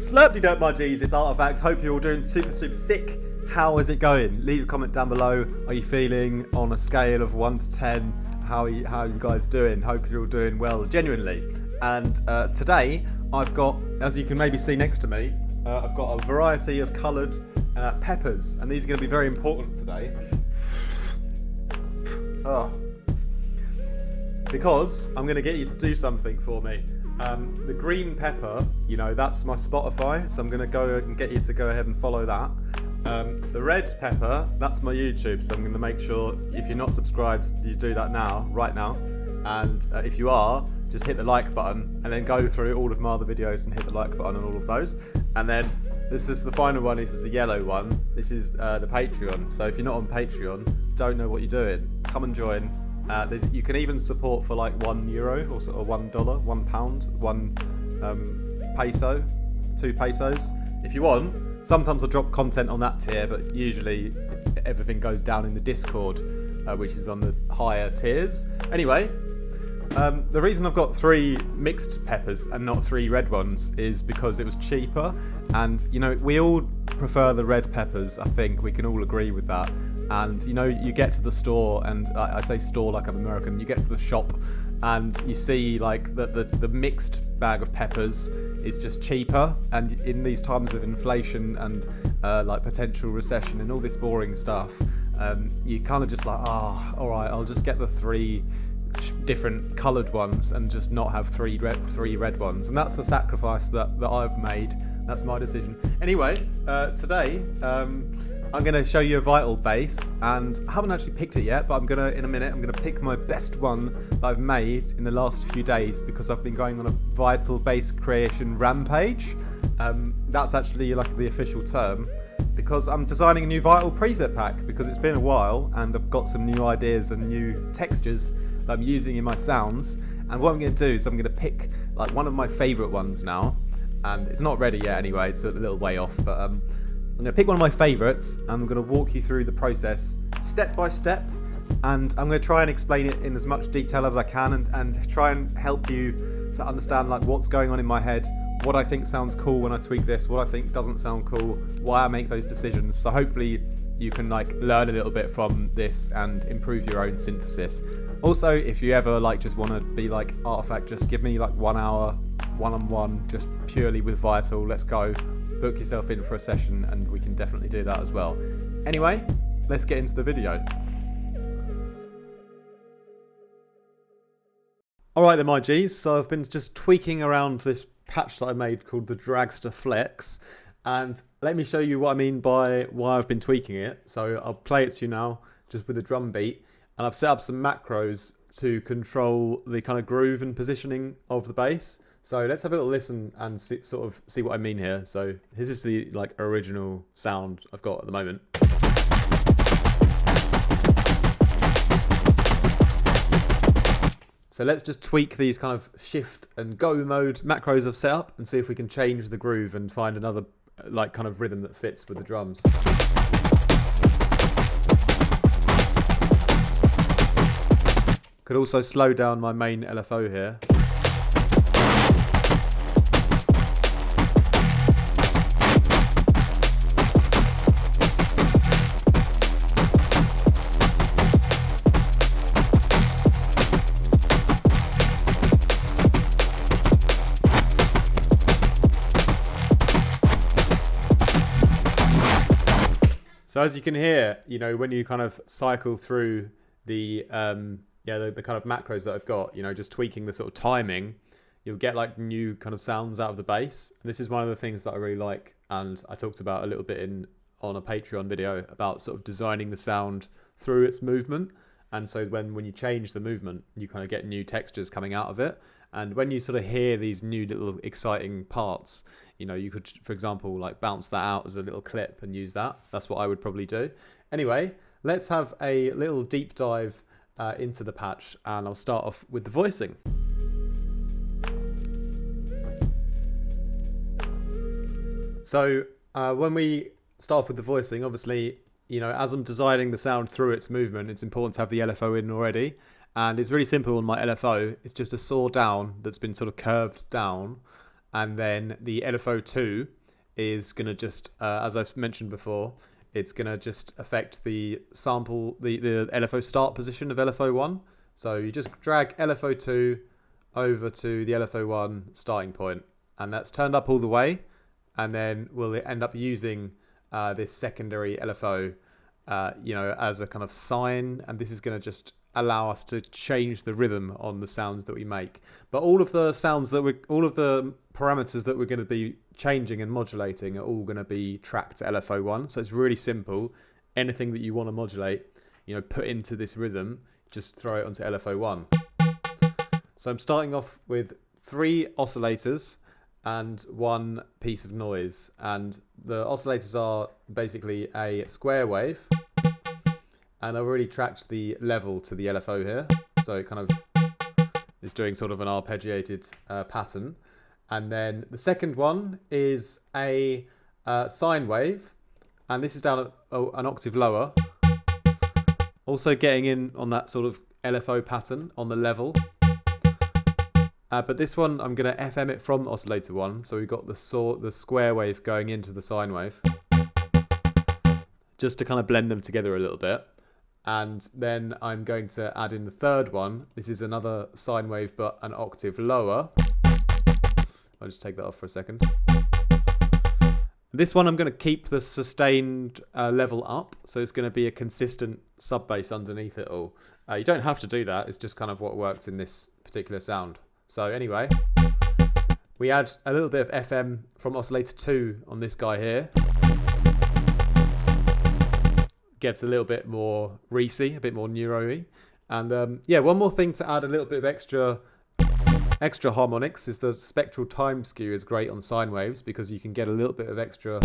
Slurpty don't my G's, it's Artifact. Hope you're all doing super sick. How is it going? Leave a comment down below. Are you feeling on a scale of 1 to 10? How are you guys doing? Hope you're all doing well, genuinely. And today I've got, as you can maybe see next to me, I've got a variety of coloured peppers, and these are going to be very important today. Because I'm going to get you to do something for me. The green pepper, you know, that's my Spotify, so I'm going to go and get you to go ahead and follow that. The red pepper, that's my YouTube, so I'm going to make sure if you're not subscribed, you do that now, right now. And if you are, just hit the like button and then go through all of my other videos and hit the like button on all of those. And then this is the final one, this is the yellow one. This is the Patreon. So if you're not on Patreon, don't know what you're doing, come and join. You can even support for like €1 or sort of $1, £1, 1 peso, 2 pesos. If you want, sometimes I drop content on that tier, but usually everything goes down in the Discord, which is on the higher tiers. Anyway, the reason I've got 3 mixed peppers and not 3 red ones is because it was cheaper. And, you know, we all prefer the red peppers, I think. We can all agree with that. And, you know, you get to the store, and I say store like I'm American, you get to the shop and you see like the mixed bag of peppers is just cheaper. And in these times of inflation and like potential recession and all this boring stuff, you kind of just like, all right, I'll just get the 3 different coloured ones and just not have 3 red ones. And that's the sacrifice that I've made. That's my decision. Anyway, today I'm going to show you a Vital base, and I haven't actually picked it yet, but in a minute I'm going to pick my best one that I've made in the last few days, because I've been going on a Vital base creation rampage. That's actually like the official term, because I'm designing a new Vital preset pack, because it's been a while and I've got some new ideas and new textures that I'm using in my sounds. And what I'm going to do is I'm going to pick like one of my favourite ones now, and it's not ready yet anyway, it's a little way off, but I'm going to pick one of my favourites and I'm going to walk you through the process step by step, and I'm going to try and explain it in as much detail as I can, and try and help you to understand like what's going on in my head, what I think sounds cool when I tweak this, what I think doesn't sound cool, why I make those decisions. So hopefully you can like learn a little bit from this and improve your own synthesis. Also, if you ever like just want to be like Artifact, just give me like 1 hour one-on-one just purely with Vital, let's go. Book yourself in for a session and we can definitely do that as well. Anyway, let's get into the video. Alright then my G's, so I've been just tweaking around this patch that I made called the Dragster Flex, and let me show you what I mean by why I've been tweaking it. So I'll play it to you now just with a drum beat, and I've set up some macros to control the kind of groove and positioning of the bass. So let's have a little listen and see what I mean here. So this is the like original sound I've got at the moment. So let's just tweak these kind of shift and go mode macros I've set up and see if we can change the groove and find another like kind of rhythm that fits with the drums. Could also slow down my main LFO here. So as you can hear, you know, when you kind of cycle through the kind of macros that I've got, you know, just tweaking the sort of timing, you'll get like new kind of sounds out of the bass. And this is one of the things that I really like, and I talked about a little bit on a Patreon video about sort of designing the sound through its movement. And so when you change the movement, you kind of get new textures coming out of it. And when you sort of hear these new little exciting parts, you know, you could, for example, like bounce that out as a little clip and use that. That's what I would probably do. Anyway, let's have a little deep dive into the patch, and I'll start off with the voicing. So when we start off with the voicing, obviously, you know, as I'm designing the sound through its movement, it's important to have the LFO in already. And it's really simple on my LFO. It's just a saw down that's been sort of curved down. And then the LFO2 is going to just, as I've mentioned before, it's going to just affect the sample, the LFO start position of LFO1. So you just drag LFO2 over to the LFO1 starting point, and that's turned up all the way, and then we'll end up using this secondary LFO as a kind of sine, and this is going to just allow us to change the rhythm on the sounds that we make. But all of the parameters that we're going to be changing and modulating are all going to be tracked to LFO1. So it's really simple. Anything that you want to modulate, put into this rhythm, just throw it onto LFO1. So I'm starting off with 3 oscillators and 1 piece of noise. And the oscillators are basically a square wave. And I've already tracked the level to the LFO here. So it kind of is doing sort of an arpeggiated pattern. And then the second one is a sine wave. And this is down an octave lower. Also getting in on that sort of LFO pattern on the level. But this one, I'm going to FM it from oscillator 1. So we've got the square wave going into the sine wave. Just to kind of blend them together a little bit. And then I'm going to add in the third one. This is another sine wave, but an octave lower. I'll just take that off for a second. This one I'm going to keep the sustained level up. So it's going to be a consistent sub bass underneath it all. You don't have to do that. It's just kind of what worked in this particular sound. So anyway, we add a little bit of FM from oscillator 2 on this guy here. Gets a little bit more Reese-y, a bit more neuro-y. And one more thing to add a little bit of extra harmonics is the spectral time skew is great on sine waves because you can get a little bit of extra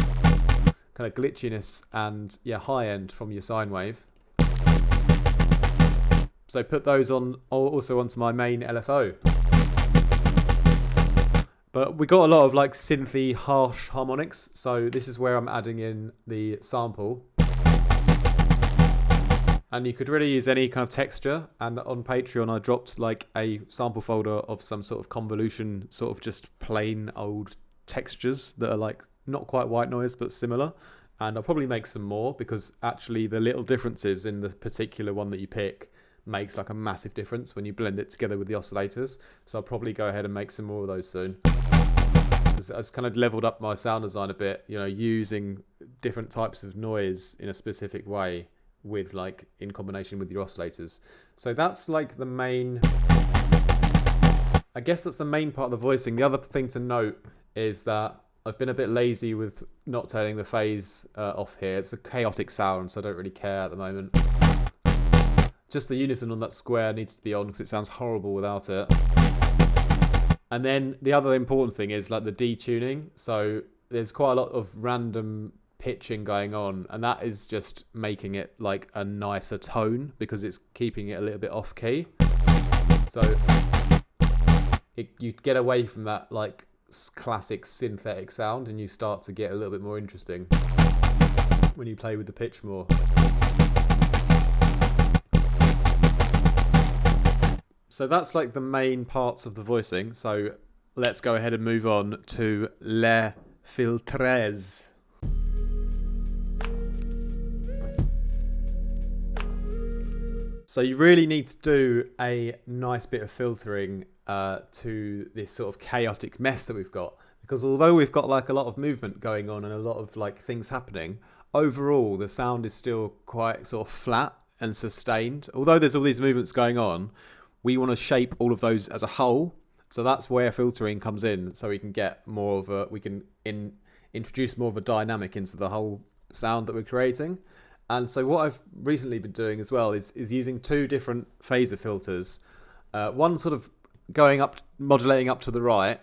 kind of glitchiness and high end from your sine wave. So put those on also onto my main LFO. But we got a lot of like synthy harsh harmonics, so this is where I'm adding in the sample. And you could really use any kind of texture. And on Patreon, I dropped like a sample folder of some sort of convolution, sort of just plain old textures that are like not quite white noise, but similar. And I'll probably make some more because actually the little differences in the particular one that you pick makes like a massive difference when you blend it together with the oscillators. So I'll probably go ahead and make some more of those soon. I've kind of leveled up my sound design a bit, using different types of noise in a specific way with like in combination with your oscillators. So that's like the main, I guess that's the main part of the voicing. The other thing to note is that I've been a bit lazy with not turning the phase off here. It's a chaotic sound, so I don't really care at the moment. Just the unison on that square needs to be on because it sounds horrible without it. And then the other important thing is like the detuning. So there's quite a lot of random pitching going on, and that is just making it like a nicer tone because it's keeping it a little bit off key. So you get away from that like classic synthetic sound and you start to get a little bit more interesting when you play with the pitch more. So that's like the main parts of the voicing. So let's go ahead and move on to les filtres. So you really need to do a nice bit of filtering to this sort of chaotic mess that we've got. Because although we've got like a lot of movement going on and a lot of like things happening, overall the sound is still quite sort of flat and sustained. Although there's all these movements going on, we want to shape all of those as a whole. So that's where filtering comes in. So we can get more of a, we can introduce more of a dynamic into the whole sound that we're creating. And so what I've recently been doing as well is using 2 different phaser filters. One sort of going up, modulating up to the right,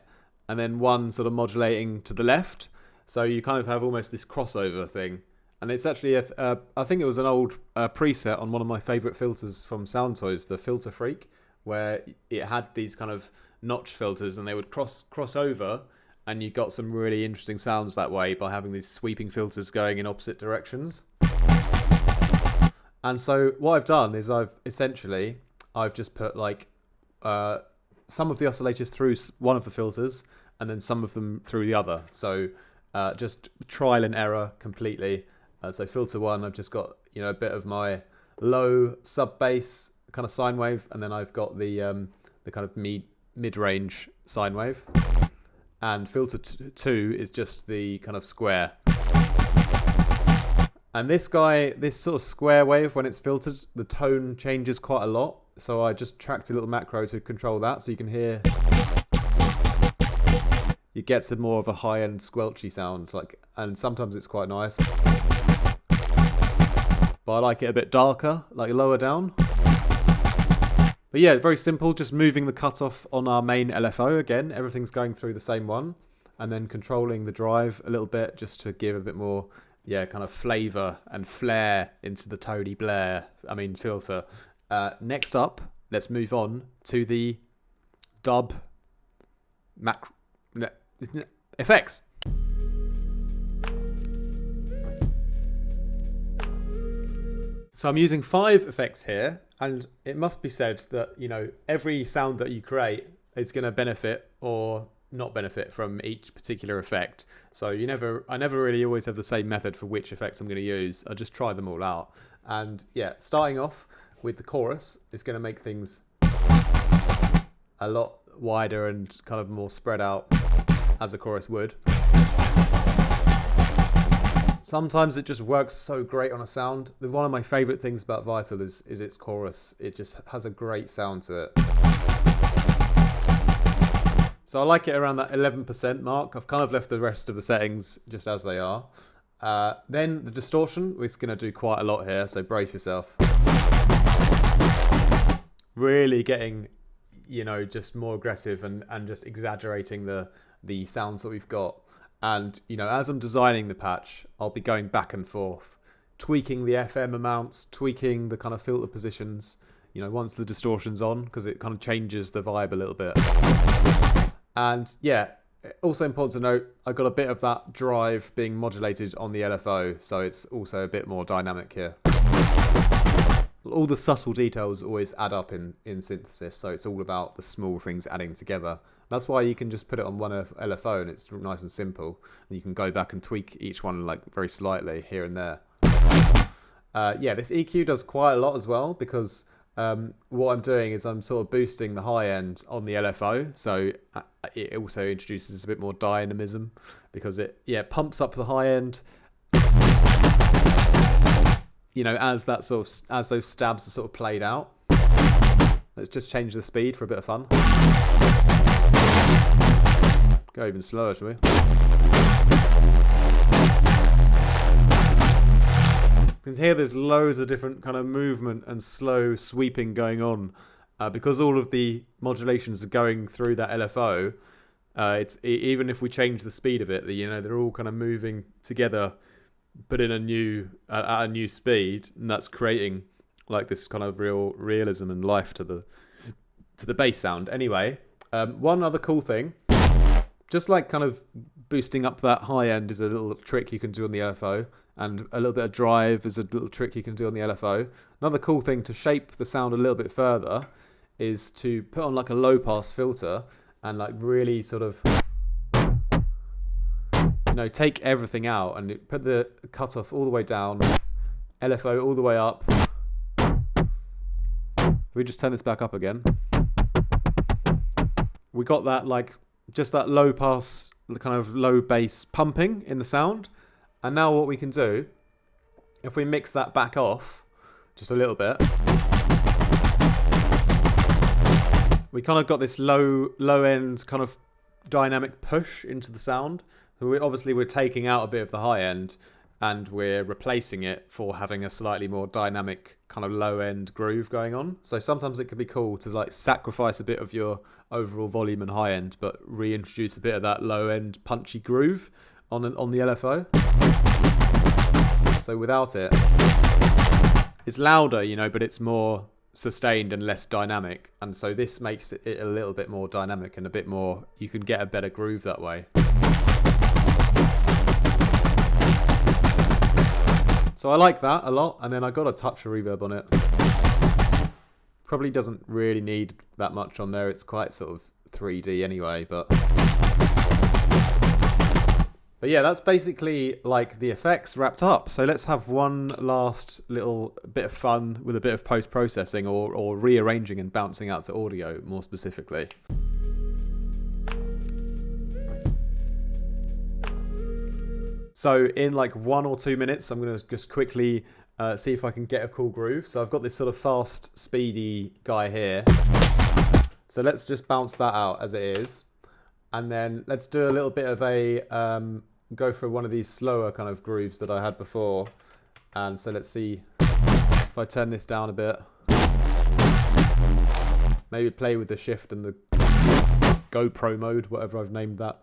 and then one sort of modulating to the left. So you kind of have almost this crossover thing. And it's actually, I think it was an old preset on one of my favorite filters from Sound Toys, the Filter Freak, where it had these kind of notch filters and they would cross over, and you got some really interesting sounds that way by having these sweeping filters going in opposite directions. And so what I've done is I've just put like some of the oscillators through one of the filters and then some of them through the other. So just trial and error completely. So filter 1, I've just got, you know, a bit of my low sub bass kind of sine wave, and then I've got the kind of mid-range sine wave. And filter 2 is just the kind of square. And this sort of square wave, when it's filtered, the tone changes quite a lot. So I just tracked a little macro to control that, so you can hear it gets a more of a high-end squelchy sound, and sometimes it's quite nice. But I like it a bit darker, like lower down. But yeah, very simple, just moving the cutoff on our main LFO again. Everything's going through the same one, and then controlling the drive a little bit just to give a bit more, kind of flavour and flair into the Tony Blair, filter. Next up, let's move on to the dub effects. So I'm using 5 effects here, and it must be said that, you know, every sound that you create is going to benefit or not benefit from each particular effect. So I never really always have the same method for which effects I'm going to use. I just try them all out. And yeah, starting off with the chorus is going to make things a lot wider and kind of more spread out, as a chorus would. Sometimes it just works so great on a sound. One of my favourite things about Vital is its chorus. It just has a great sound to it. So I like it around that 11% mark. I've kind of left the rest of the settings just as they are. Then the distortion, we're going to do quite a lot here, so brace yourself. Really getting, just more aggressive and just exaggerating the sounds that we've got. And, as I'm designing the patch, I'll be going back and forth, tweaking the FM amounts, tweaking the kind of filter positions, once the distortion's on, because it kind of changes the vibe a little bit. And yeah, also important to note, I got a bit of that drive being modulated on the LFO, so it's also a bit more dynamic here. All the subtle details always add up in synthesis, so it's all about the small things adding together. That's why you can just put it on one LFO and it's nice and simple. And you can go back and tweak each one very slightly here and there. This EQ does quite a lot as well, because what I'm doing is I'm sort of boosting the high end on the LFO, so it also introduces a bit more dynamism, because it pumps up the high end. As those stabs are sort of played out. Let's just change the speed for a bit of fun. Go even slower, shall we? You can hear there's loads of different kind of movement and slow sweeping going on, because all of the modulations are going through that LFO. Even if we change the speed of it, they're all kind of moving together, but in at a new speed, and that's creating this kind of realism and life to the bass sound. Anyway, one other cool thing, just kind of boosting up that high end, is a little trick you can do on the LFO, and a little bit of drive is a little trick you can do on the LFO. Another cool thing to shape the sound a little bit further is to put on a low pass filter and really sort of take everything out and put the cutoff all the way down, LFO all the way up. We just turn this back up again. We got that just that low pass, the kind of low bass pumping in the sound. And now what we can do, if we mix that back off just a little bit, we kind of got this low end kind of dynamic push into the sound. We're taking out a bit of the high end, and we're replacing it for having a slightly more dynamic kind of low end groove going on. So sometimes it can be cool to sacrifice a bit of your overall volume and high end, but reintroduce a bit of that low end punchy groove on the LFO. So without it, it's louder, but it's more sustained and less dynamic. And so this makes it a little bit more dynamic and a bit more, you can get a better groove that way. So I like that a lot, and then I got a touch of reverb on it. Probably doesn't really need that much on there, it's quite sort of 3D anyway, but But yeah, that's basically like the effects wrapped up. So let's have one last little bit of fun with a bit of post-processing or rearranging and bouncing out to audio more specifically. So in like 1 or 2 minutes, I'm going to just quickly see if I can get a cool groove. So I've got this sort of fast, speedy guy here. So let's just bounce that out as it is. And then let's do a little bit of a, go for one of these slower kind of grooves that I had before. And so let's see if I turn this down a bit. Maybe play with the shift and the GoPro mode, whatever I've named that.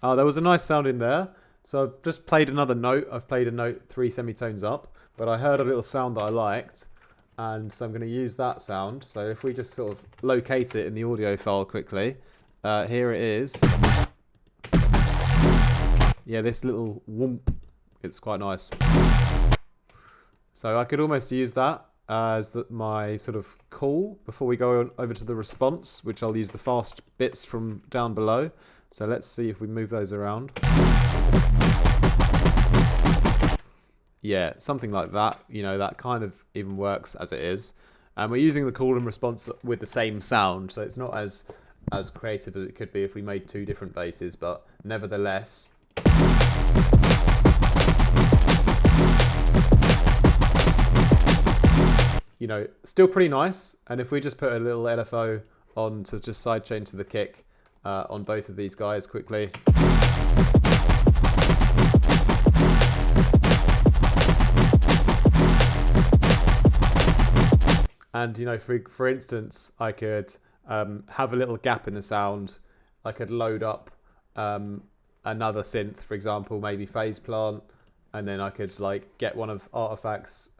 Oh, there was a nice sound in there. So I've just played another note. I've played a note 3 semitones up, but I heard a little sound that I liked. And so I'm going to use that sound. So if we just sort of locate it in the audio file quickly, here it is. Yeah, this little whoomp, it's quite nice. So I could almost use that as my sort of call before we go over to the response, which I'll use the fast bits from down below. So let's see if we move those around. Yeah, something like that. You know, that kind of even works as it is. And we're using the call and response with the same sound, so it's not as creative as it could be if we made 2 different basses, but nevertheless. You know, still pretty nice. And if we just put a little LFO on to just sidechain to the kick on both of these guys quickly. And, you know, for instance, I could have a little gap in the sound. I could load up another synth, for example, maybe Phase Plant, and then I could like get one of Artifact's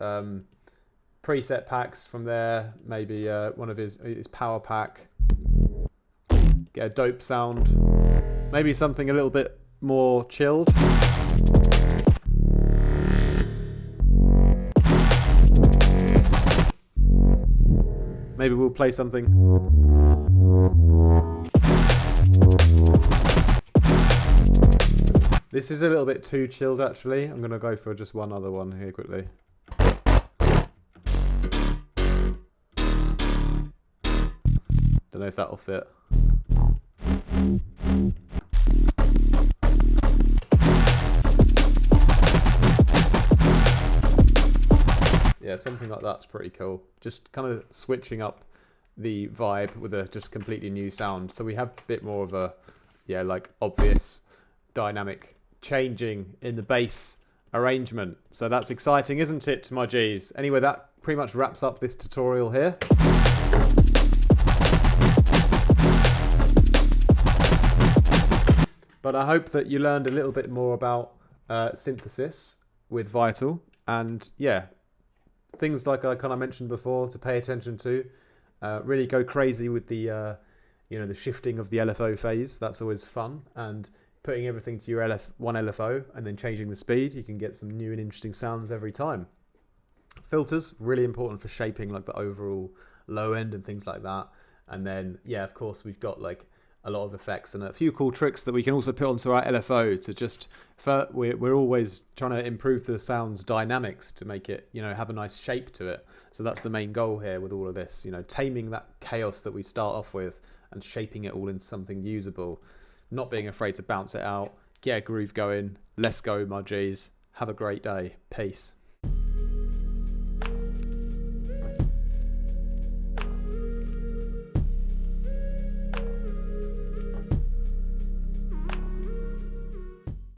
preset packs from there, maybe one of his power pack, get a dope sound, maybe something a little bit more chilled. Maybe we'll play something. This is a little bit too chilled actually. I'm going to go for just one other one here quickly. Don't know if that'll fit. Yeah, something like that's pretty cool. Just kind of switching up the vibe with a just completely new sound. So we have a bit more of a, yeah, like obvious dynamic changing in the bass arrangement. So that's exciting, isn't it, my G's? Anyway, that pretty much wraps up this tutorial here. But I hope that you learned a little bit more about synthesis with Vital, and yeah, things like I kind of mentioned before to pay attention to. Really go crazy with the you know, the shifting of the LFO phase. That's always fun, and putting everything to your one LFO and then changing the speed, you can get some new and interesting sounds every time. Filters, really important for shaping like the overall low end and things like that. And then yeah, of course we've got like a lot of effects and a few cool tricks that we can also put onto our LFO to just, we're always trying to improve the sound's dynamics to make it, you know, have a nice shape to it. So that's the main goal here with all of this, you know, taming that chaos that we start off with and shaping it all into something usable, not being afraid to bounce it out, get a groove going. Let's go, my G's. Have a great day. Peace.